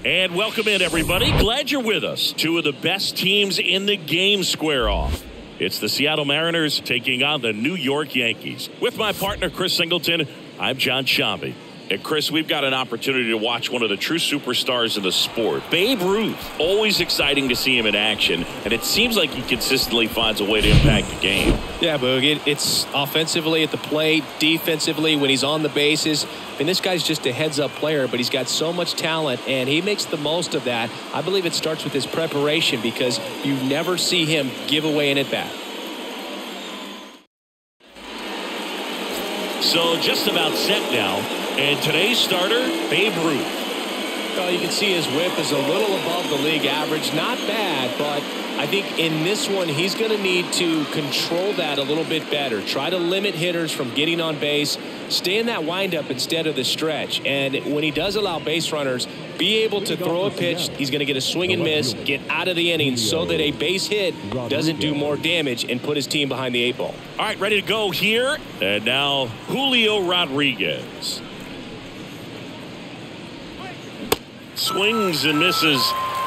And welcome in, everybody. Glad you're with us. Two of the best teams in the game square off. It's the Seattle Mariners taking on the New York Yankees. With my partner, Chris Singleton, I'm John Shambi. And Chris, we've got an opportunity to watch one of the true superstars in the sport. Babe Ruth, always exciting to see him in action, and it seems like he consistently finds a way to impact the game. Yeah, Boog, it's offensively at the plate, defensively when he's on the bases. And this guy's just a heads-up player, but he's got so much talent, and he makes the most of that. I believe it starts with his preparation because you never see him give away an at-bat. So just about set now. And today's starter, Babe Ruth. Well, you can see his whip is a little above the league average. Not bad, but I think in this one, he's going to need to control that a little bit better. Try to limit hitters from getting on base. Stay in that windup instead of the stretch. And when he does allow base runners, be able to throw a pitch. He's going to get a swing and miss, get out of the inning so that a base hit doesn't do more damage and put his team behind the 8 ball. All right, ready to go here. And now Julio Rodriguez. Swings and misses,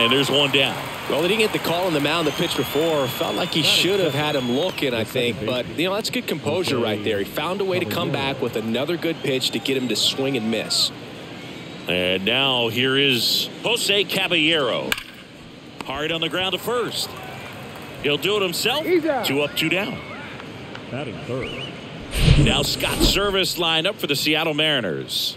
and there's one down. Well, he didn't get the call on the mound the pitch before. Felt like he should have had him looking, I think. But, you know, that's good composure right there. He found a way to come back with another good pitch to get him to swing and miss. And now here is Jose Caballero. Hard on the ground to first. He'll do it himself. 2 up, 2 down. Batting third. Now Scott Service lined up for the Seattle Mariners.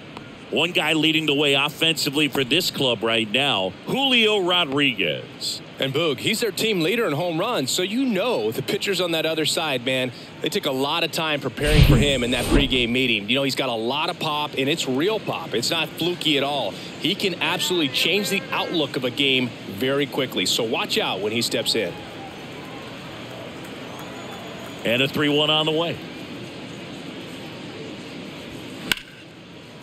One guy leading the way offensively for this club right now, Julio Rodriguez. And Boog, he's their team leader in home runs, so you know the pitchers on that other side, man, they took a lot of time preparing for him in that pregame meeting. You know, he's got a lot of pop, and it's real pop. It's not fluky at all. He can absolutely change the outlook of a game very quickly, so watch out when he steps in. And a 3-1 on the way.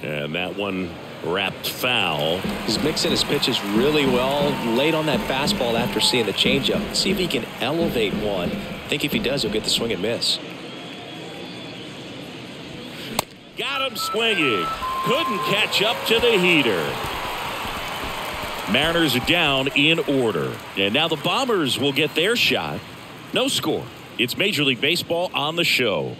And that one wrapped foul. He's mixing his pitches really well. Late on that fastball after seeing the changeup. See if he can elevate one. I think if he does, he'll get the swing and miss. Got him swinging. Couldn't catch up to the heater. Mariners are down in order. And now the Bombers will get their shot. No score. It's Major League Baseball on the show.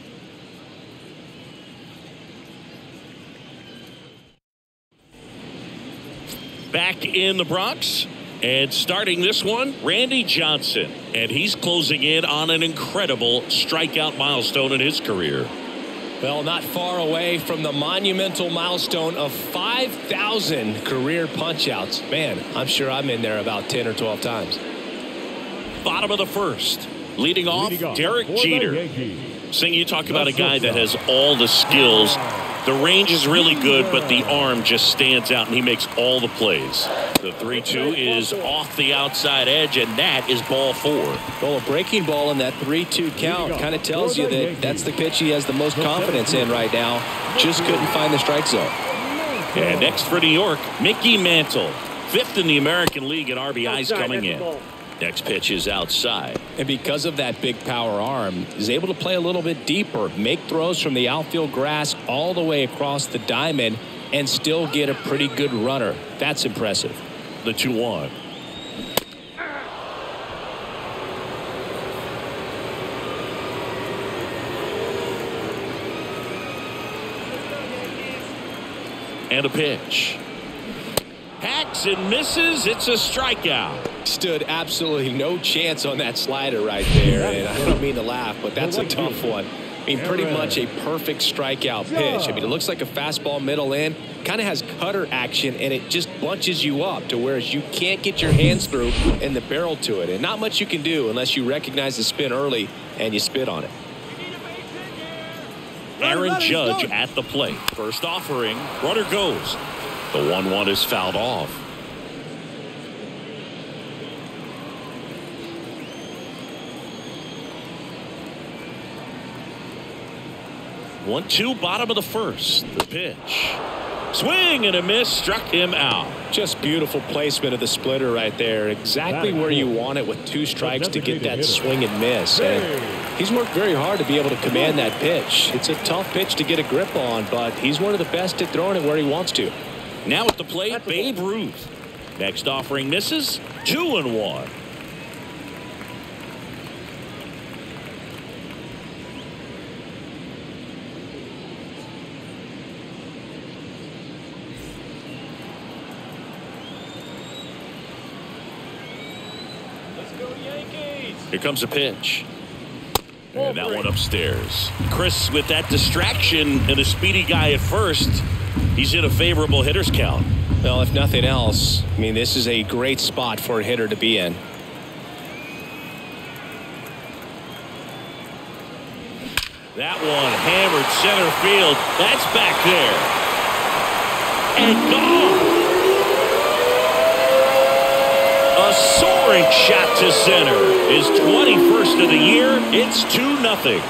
Back in the Bronx, and starting this one, Randy Johnson, and he's closing in on an incredible strikeout milestone in his career. Well, not far away from the monumental milestone of 5,000 career punch-outs. Man, I'm sure I'm in there about 10 or 12 times. Bottom of the first, leading off Derek Jeter. Sing, you talk about a guy that has all the skills. The range is really good, but the arm just stands out, and he makes all the plays. The 3-2 is off the outside edge, and that is ball 4. Well, a breaking ball in that 3-2 count kind of tells you that that's the pitch he has the most confidence in right now. Just couldn't find the strike zone. And next for New York, Mickey Mantle. 5th in the American League in RBIs coming in. Next pitch is outside. And because of that big power arm, he's able to play a little bit deeper, make throws from the outfield grass all the way across the diamond, and still get a pretty good runner. That's impressive. The 2-1. And a pitch. Hacks and misses. It's a strikeout. Stood absolutely no chance on that slider right there. And I don't mean to laugh, but that's a tough one. I mean, pretty much a perfect strikeout pitch. I mean, it looks like a fastball middle in. Kind of has cutter action, and it just bunches you up to whereas you can't get your hands through and the barrel to it. And not much you can do unless you recognize the spin early and you spit on it. Aaron Judge at the plate. First offering. Runner goes. The 1-1 is fouled off. One, 2, bottom of the first. The pitch. Swing and a miss, struck him out. Just beautiful placement of the splitter right there. Exactly where you want it with 2 strikes to get that swing and miss. And he's worked very hard to be able to command that pitch. It's a tough pitch to get a grip on, but he's one of the best at throwing it where he wants to. Now at the plate, Babe Ruth. Next offering misses. 2-1. Let's go Yankees. Here comes a pitch. And that one upstairs. Chris, with that distraction and a speedy guy at first, he's in a favorable hitter's count. Well, if nothing else, I mean, this is a great spot for a hitter to be in. That one hammered center field. That's back there. And gone. A soaring shot to center. His 21st of the year. It's 2-0.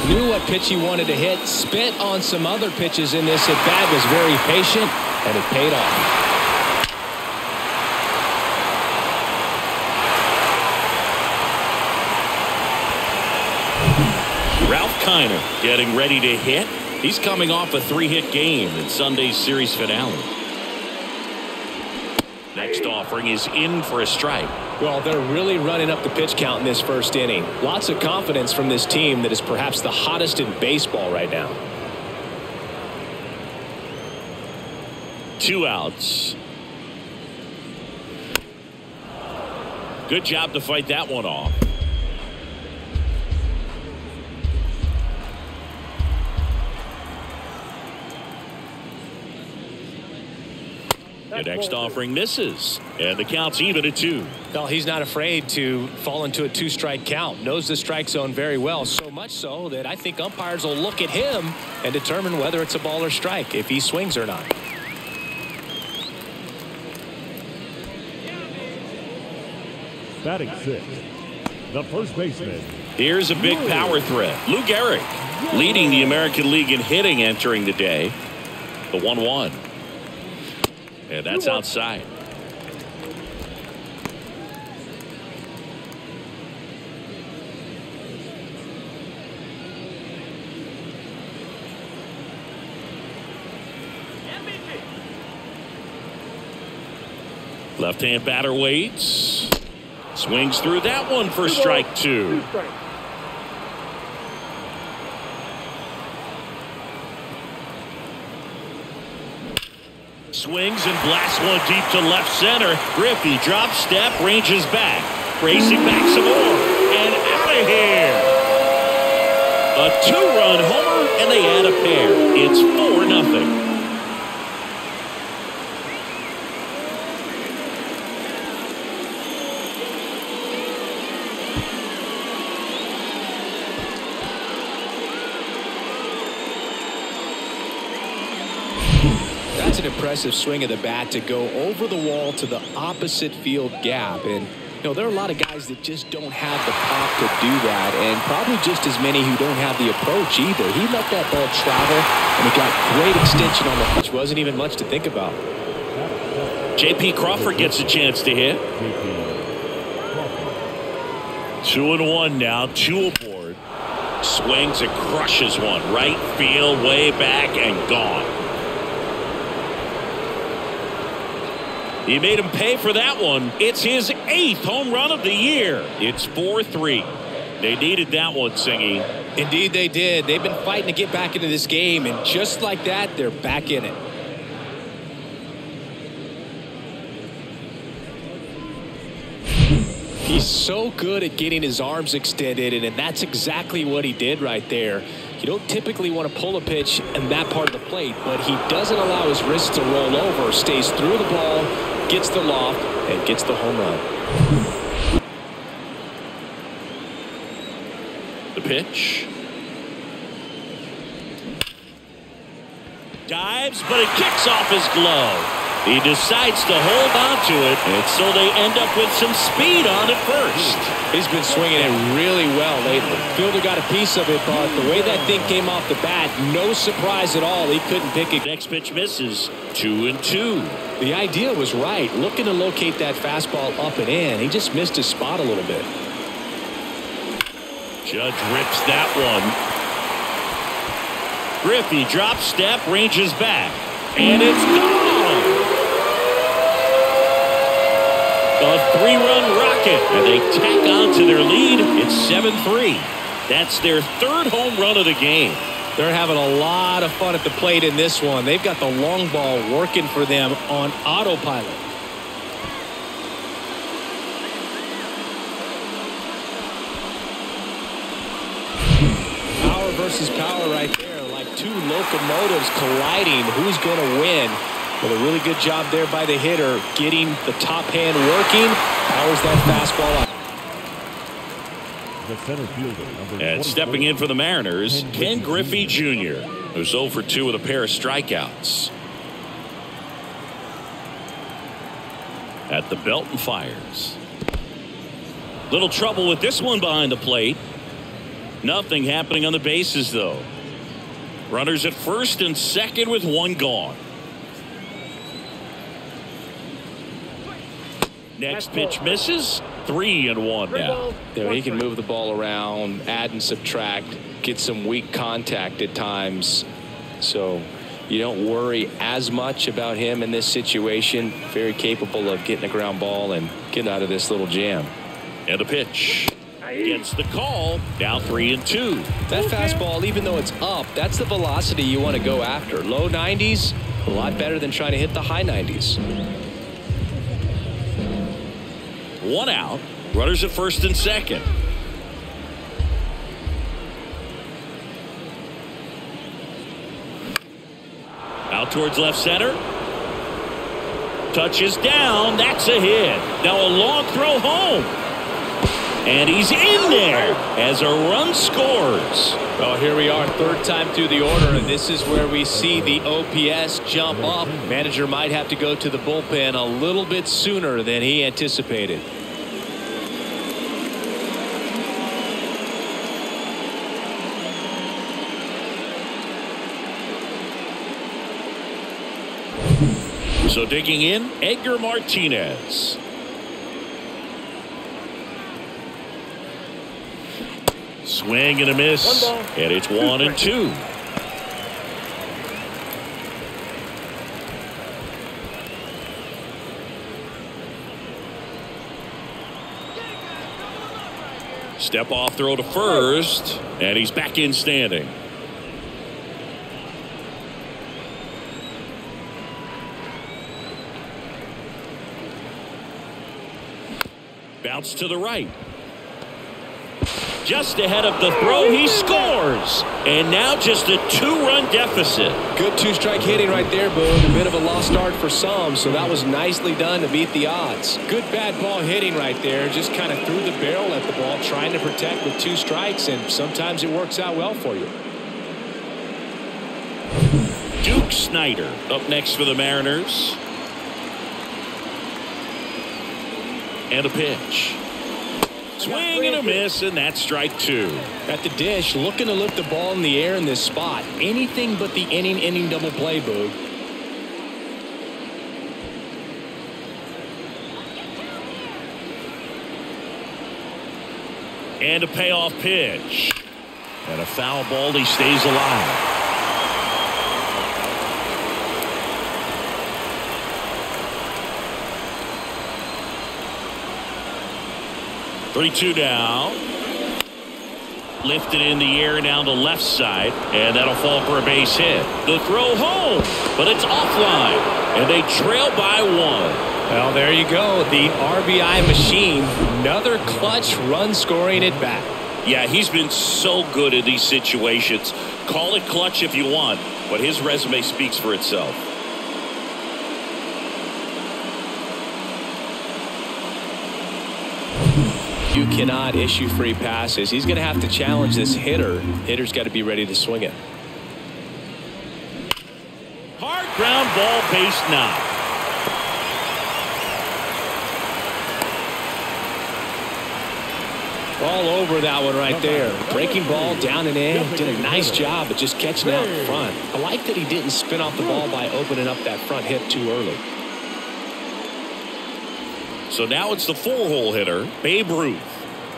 Knew what pitch he wanted to hit. Spent on some other pitches in this at bat. Was very patient, and it paid off. Getting ready to hit. He's coming off a 3-hit game in Sunday's series finale. Next offering is in for a strike. Well, they're really running up the pitch count in this first inning. Lots of confidence from this team that is perhaps the hottest in baseball right now. 2 outs. Good job to fight that one off. The next offering misses, and the count's even at 2. Well, he's not afraid to fall into a 2-strike count. Knows the strike zone very well, so much so that I think umpires will look at him and determine whether it's a ball or strike, if he swings or not. Batting 6, the first baseman. Here's a big power threat. Lou Gehrig leading the American League in hitting entering the day. The 1-1. And that's outside. Left-hand batter waits. Swings through that one for strike 2. Swings and blasts one deep to left center. Griffey drops step, ranges back. Racing back some more. And out of here. A 2-run homer, and they add a pair. It's 4-0. That's an impressive swing of the bat to go over the wall to the opposite field gap. And, you know, there are a lot of guys that just don't have the pop to do that, and probably just as many who don't have the approach either. He let that ball travel, and it got great extension on the pitch. Wasn't even much to think about. J.P. Crawford gets a chance to hit. 2-1 now, 2 aboard. Swings and crushes one. Right field, way back, and gone. He made him pay for that one. It's his 8th home run of the year. It's 4-3. They needed that one, Singy. Indeed they did. They've been fighting to get back into this game, and just like that, they're back in it. He's so good at getting his arms extended, and that's exactly what he did right there. You don't typically want to pull a pitch in that part of the plate, but he doesn't allow his wrist to roll over, stays through the ball, gets the loft, and gets the home run. The pitch. Dives, but it kicks off his glove. He decides to hold on to it, and so they end up with some speed on at first. He's been swinging it really well lately. Fielder got a piece of it, but the way that thing came off the bat, no surprise at all. He couldn't pick it. Next pitch misses. 2-2. The idea was right. Looking to locate that fastball up and in. He just missed his spot a little bit. Judge rips that one. Griffey drops step, ranges back, and it's gone. A 3-run rocket, and they tack on to their lead. It's 7-3. That's their third home run of the game. They're having a lot of fun at the plate in this one. They've got the long ball working for them on autopilot. Power versus power right there, like two locomotives colliding. Who's going to win? Well, a really good job there by the hitter, getting the top hand working. Powers that fastball up. The center fielder, and stepping in for the Mariners, Ken Griffey Jr., who's 0 for 2 with a pair of strikeouts. At the belt and fires. Little trouble with this one behind the plate. Nothing happening on the bases, though. Runners at first and second with one gone. Next pitch misses. 3-1 now. There, he can move the ball around, add and subtract, get some weak contact at times. So you don't worry as much about him in this situation. Very capable of getting a ground ball and getting out of this little jam. And a pitch. Gets the call. Now 3-2. That fastball, even though it's up, that's the velocity you want to go after. Low 90s, a lot better than trying to hit the high 90s. One out. Runners at first and second. Out towards left center. Touches down. That's a hit. Now a long throw home. And he's in there as a run scores. Well, here we are, third time through the order, and this is where we see the OPS jump up. Manager might have to go to the bullpen a little bit sooner than he anticipated. So digging in, Edgar Martinez. Swing and a miss, and it's 1-2. Step off throw to first, and he's back in standing. Bounce to the right. Just ahead of the throw, he scores. And now just a 2-run deficit. Good two-strike hitting right there, Boone. A bit of a lost start for some, so that was nicely done to beat the odds. Good bad ball hitting right there. Just kind of threw the barrel at the ball, trying to protect with 2 strikes, and sometimes it works out well for you. Duke Snider up next for the Mariners. And a pitch. Swing and a miss, and that's strike 2. At the dish, looking to lift the ball in the air in this spot. Anything but the inning double play, Boog. And a payoff pitch. And a foul ball, he stays alive. Three-two now. Lifted in the air down the left side, and that'll fall for a base hit. The throw home, but it's offline, and they trail by 1. Well, there you go. The RBI machine. Another clutch run scoring at bat. Yeah, he's been so good in these situations. Call it clutch if you want, but his resume speaks for itself. You cannot issue free passes. He's going to have to challenge this hitter. Hitter's got to be ready to swing it. Hard ground ball, base knock. All over that one right there. Breaking ball down and in. Did a nice job of just catching out in front. I like that he didn't spin off the ball by opening up that front hip too early. So now it's the 4-hole hitter, Babe Ruth.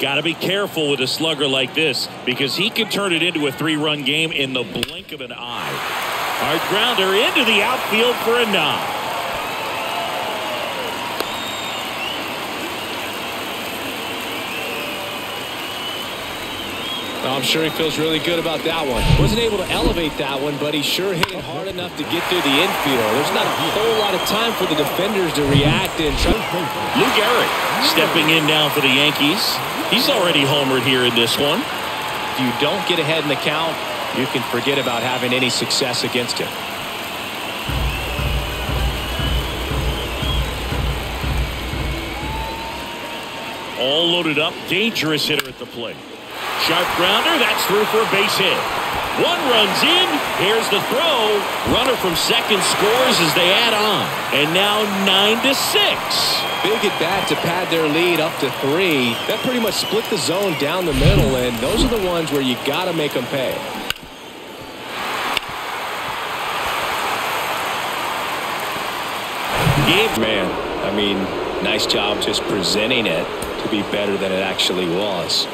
Got to be careful with a slugger like this because he can turn it into a 3-run game in the blink of an eye. Hard grounder into the outfield for a knock. I'm sure he feels really good about that one. Wasn't able to elevate that one, but he sure hit it hard enough to get through the infield. There's not a whole lot of time for the defenders to react and try. Lou Gehrig stepping in now for the Yankees. He's already homered here in this one. If you don't get ahead in the count, you can forget about having any success against him. All loaded up, dangerous hitter at the plate. Sharp grounder, that's through for a base hit. One runs in, here's the throw. Runner from second scores as they add on. And now 9-6. Big at bat to pad their lead up to 3. That pretty much split the zone down the middle, and those are the ones where you got to make them pay. Man, I mean, nice job just presenting it to be better than it actually was.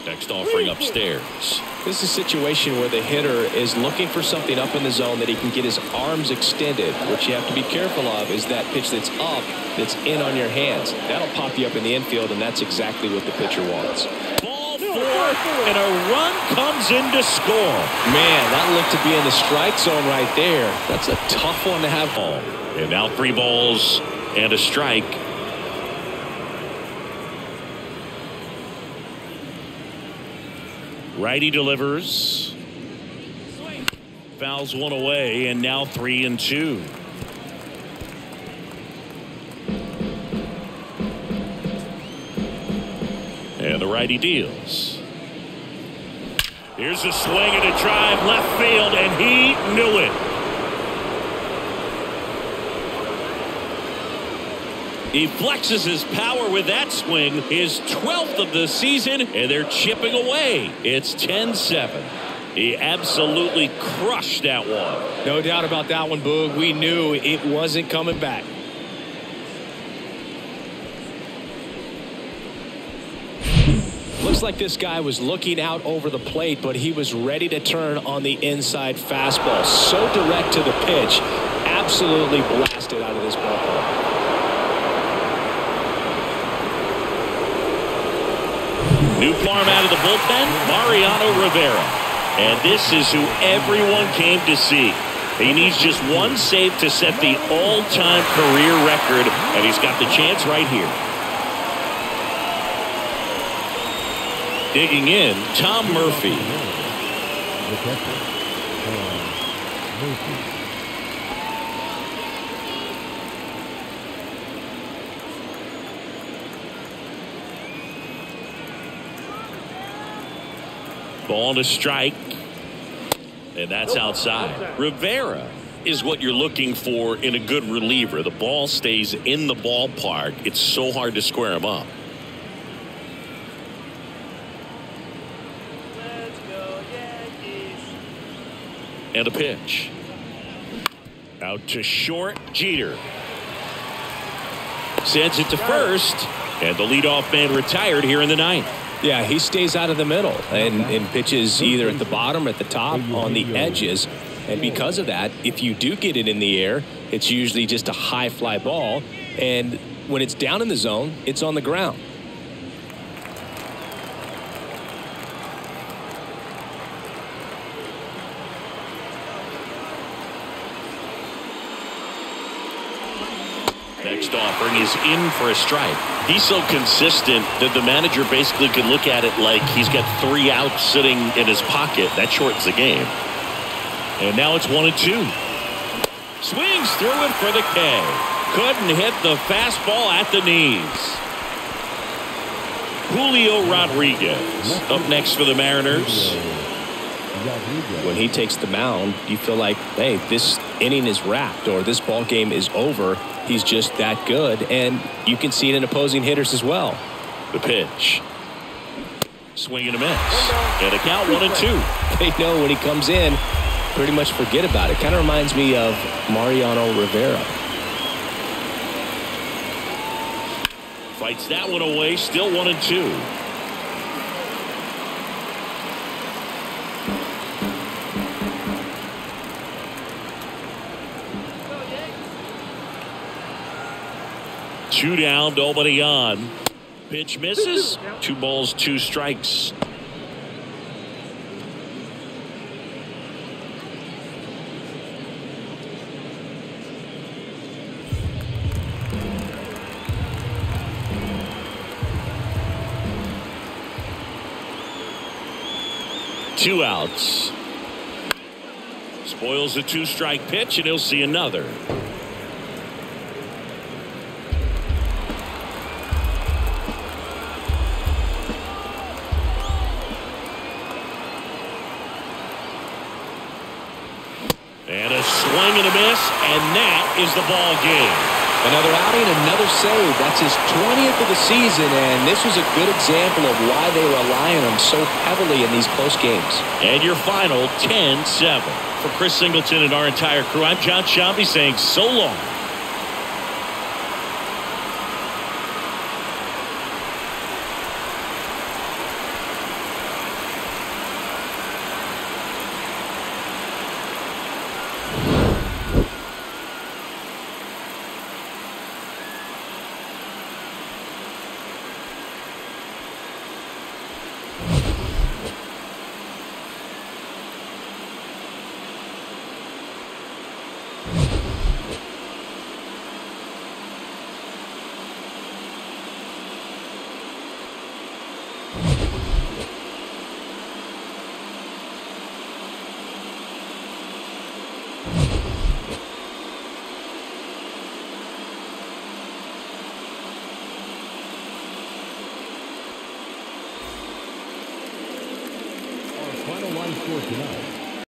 Next offering upstairs. This is a situation where the hitter is looking for something up in the zone that he can get his arms extended. What you have to be careful of is that pitch that's up, that's in on your hands. That'll pop you up in the infield, and that's exactly what the pitcher wants. Ball 4, and a run comes in to score. Man, that looked to be in the strike zone right there. That's a tough one to have. And now 3 balls and a strike. Righty delivers. Fouls one away, and now 3-2. And the righty deals. Here's a swing and a drive left field, and he knew it. He flexes his power with that swing, his 12th of the season, and they're chipping away. It's 10-7. He absolutely crushed that one. No doubt about that one, Boog. We knew it wasn't coming back. Looks like this guy was looking out over the plate, but he was ready to turn on the inside fastball. So direct to the pitch. Absolutely blasted out of this ballpark. New farm out of the bullpen, Mariano Rivera. And this is who everyone came to see. He needs just one save to set the all-time career record, and he's got the chance right here. Digging in, Tom Murphy. Ball to strike, and that's outside. Rivera is what you're looking for in a good reliever. The ball stays in the ballpark. It's so hard to square him up. Let's go, Yankees. And a pitch. Out to short, Jeter. Sends it to first, and the leadoff man retired here in the 9th. Yeah, he stays out of the middle and pitches either at the bottom or at the top on the edges. And because of that, if you do get it in the air, it's usually just a high fly ball. And when it's down in the zone, it's on the ground. Next offering is in for a strike. He's so consistent that the manager basically could look at it like he's got 3 outs sitting in his pocket. That shortens the game. And now it's 1-2. Swings through it for the K. Couldn't hit the fastball at the knees. Julio Rodriguez up next for the Mariners. when he takes the mound, you feel like, hey, this inning is wrapped or this ball game is over. He's just that good, and you can see it in opposing hitters as well. The pitch. Swing and a miss. And a count 1-2. They know when he comes in, pretty much forget about it. Kind of reminds me of Mariano Rivera. Fights that one away. Still 1-2. Two down, nobody on. Pitch misses. 2 balls, 2 strikes. Two outs. Spoils the 2-strike pitch, and he'll see another. And a swing and a miss, and that is the ball game. Another outing, another save. That's his 20th of the season, and this was a good example of why they rely on him so heavily in these close games. And your final 10-7. For Chris Singleton and our entire crew, I'm John Shambi saying so long. Final line score tonight.